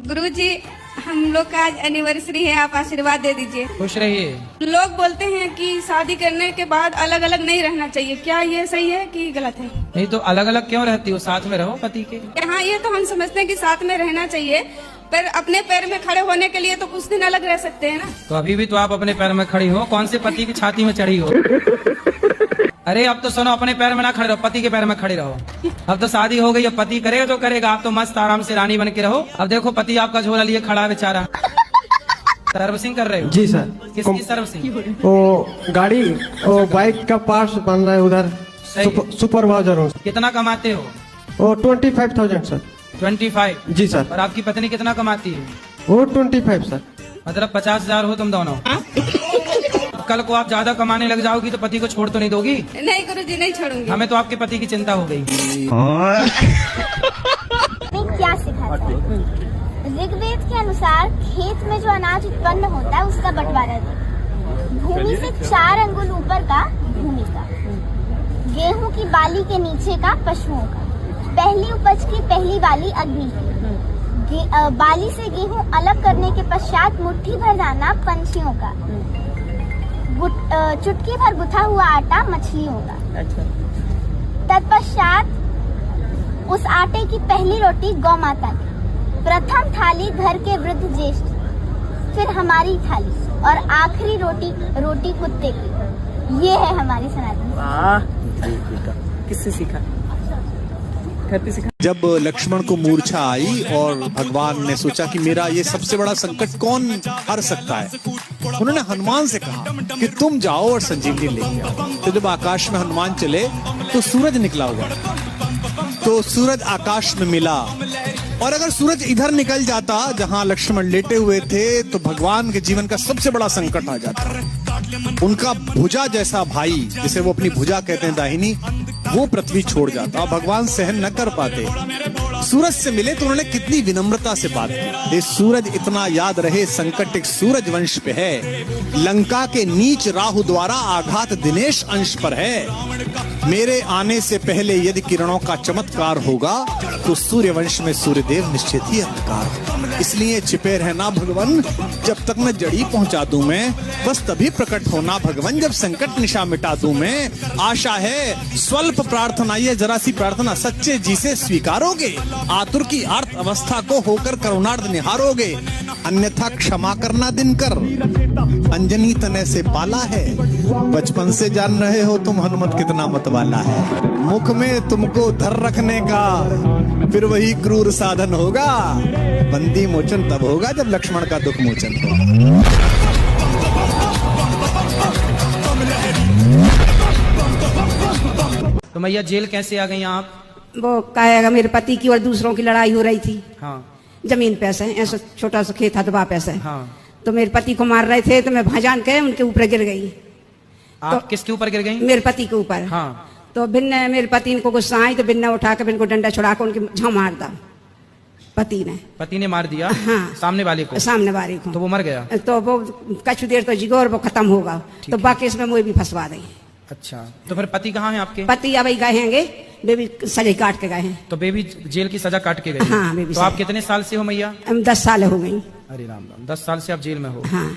गुरुजी, हम लोग का आज एनिवर्सरी है, आप आशीर्वाद दे दीजिए। खुश रहिए। लोग बोलते हैं कि शादी करने के बाद अलग अलग नहीं रहना चाहिए, क्या ये सही है कि गलत है? नहीं तो अलग अलग क्यों रहती हो, साथ में रहो पति के। हाँ, ये तो हम समझते हैं कि साथ में रहना चाहिए, पर अपने पैर में खड़े होने के लिए तो कुछ दिन अलग रह सकते हैं ना। तो अभी भी तो आप अपने पैर में खड़ी हो, कौन से पति की छाती में चढ़ी हो? अरे अब तो सुनो, अपने पैर में ना खड़े रहो, पति के पैर में खड़े रहो। अब तो शादी हो गई, अब पति करेगा तो करेगा, आप तो मस्त आराम से रानी बन के रहो। अब देखो पति आपका झोला लिए खड़ा है बेचारा। सर्विसिंग कर रहे हो? जी सर। किसकी सर्विसिंग? वो गाड़ी, वो बाइक का पार्ट्स बन रहा है उधर, सुपरवाइजर हूँ। कितना कमाते हो? वो 25,000 सर। 25? जी सर। और आपकी पत्नी कितना कमाती है? वो 25 सर। मतलब 50,000 हो तुम दोनों। कल को आप ज्यादा कमाने लग जाओगी तो पति को छोड़ तो नहीं दोगी? नहीं गुरुजी, नहीं छोड़ूंगी। हमें तो आपके पति की चिंता हो गई। क्या सिखाता है? ऋग्वेद के अनुसार खेत में जो अनाज उत्पन्न होता है उसका बंटवारा दे। भूमि से 4 अंगुल ऊपर का भूमि का, गेहूं की बाली के नीचे का पशुओं का, पहली उपज की पहली बाली अग्नि की, बाली से गेहूं अलग करने के पश्चात मुट्ठी भर दाना पंछियों का, चुटकी भर गुथा हुआ आटा मछलियों का। तत्पश्चात उस आटे की पहली रोटी गौ माता की, प्रथम थाली घर के वृद्ध ज्येष्ठ, फिर हमारी थाली और आखिरी रोटी कुत्ते की। ये है हमारी सनातन। किससे सीखा? जब लक्ष्मण को मूर्छा आई और भगवान ने सोचा कि मेरा ये सबसे बड़ा संकट कौन हर सकता है, उन्होंने हनुमान से कहा कि तुम जाओ और संजीवनी लेके आओ। तो जब आकाश में हनुमान चले तो सूरज निकला हुआ, तो सूरज आकाश में मिला, और अगर सूरज इधर निकल जाता जहां लक्ष्मण लेटे हुए थे तो भगवान के जीवन का सबसे बड़ा संकट आ जाता। उनका भुजा जैसा भाई, जिसे वो अपनी भुजा कहते हैं दाहिनी, वो पृथ्वी छोड़ जाता, भगवान सहन न कर पाते। सूरज से मिले तो उन्होंने कितनी विनम्रता से बात की। ये सूरज इतना याद रहे, संकट एक सूरज वंश पे है, लंका के नीच राहु द्वारा आघात दिनेश अंश पर है। मेरे आने से पहले यदि किरणों का चमत्कार होगा तो सूर्य वंश में सूर्यदेव निश्चित ही अंधकार। इसलिए छिपे रहना भगवान, जब तक न जड़ी पहुंचा दूं मैं, बस तभी प्रकट होना भगवान जब संकट निशा मिटा दूं मैं। आशा है स्वल्प प्रार्थना, ये जरा सी प्रार्थना सच्चे जी से स्वीकारोगे, आतुर की आर्त अवस्था को होकर करुणार्थ निहारोगे, अन्यथा क्षमा करना दिनकर, अंजनी तने से पाला है। बचपन से जान रहे हो तुम हनुमत कितना मतवाला है। मुख में तुमको धर रखने का फिर वही क्रूर साधन होगा, बंदी मोचन तब होगा जब लक्ष्मण का दुख मोचन होगा। तो मैया जेल कैसे आ गई आप? वो कहेगा मेरे पति की और दूसरों की लड़ाई हो रही थी। हाँ। जमीन पे से ऐसा छोटा सा खेत था तो वहाँ से। हाँ। तो मेरे पति को मार रहे थे तो मैं भाजान के उनके ऊपर गिर गई। आप तो किसके ऊपर गिर गई? मेरे पति के ऊपर। हाँ। तो भिन्न मेरे पति इनको गुस्सा आई तो भिन्न उठा के इनको डंडा छुड़ा के उनकी झाँ मार दा पति ने मार दिया। हाँ। सामने वाले को तो वो मर गया। तो वो कुछ देर तो जिगो और वो खत्म होगा, तो बाकी इसमें मुझे भी फंसवा दें। अच्छा, तो फिर पति कहाँ है आपके? पति अब गए हैंगे, बेबी सजा काट के गए हैं। तो बेबी जेल की सजा काट के गई? हाँ, बेबी। तो आप कितने साल से हो मैया? 10 साल हो गई। अरे राम राम, 10 साल से आप जेल में हो। हाँ।